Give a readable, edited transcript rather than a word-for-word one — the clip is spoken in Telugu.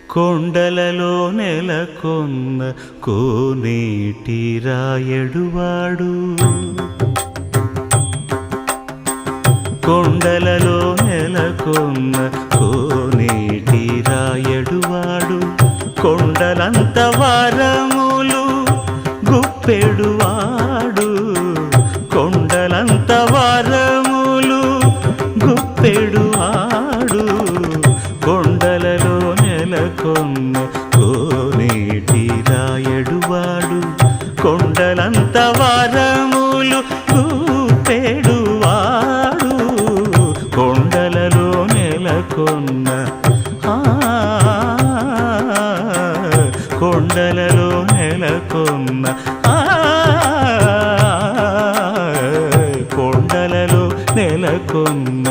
కొండలలో నెలకొన్న కోనేటి రాయడువాడు కొండలలో నెలకొన్న కోనేటి రాయడువాడు కొండలంత వారములు గుప్పెడువాడు కొండలంత వారములు గుప్పెడువాడు కొండలలో నెలకొన్న కోనేటి రాయడువాడు కొండలంత వారములు గుప్పెడువాడు కొండలలో నెలకొన్న కొండలలో నెలకొన్న కొండలలో నెలకొన్న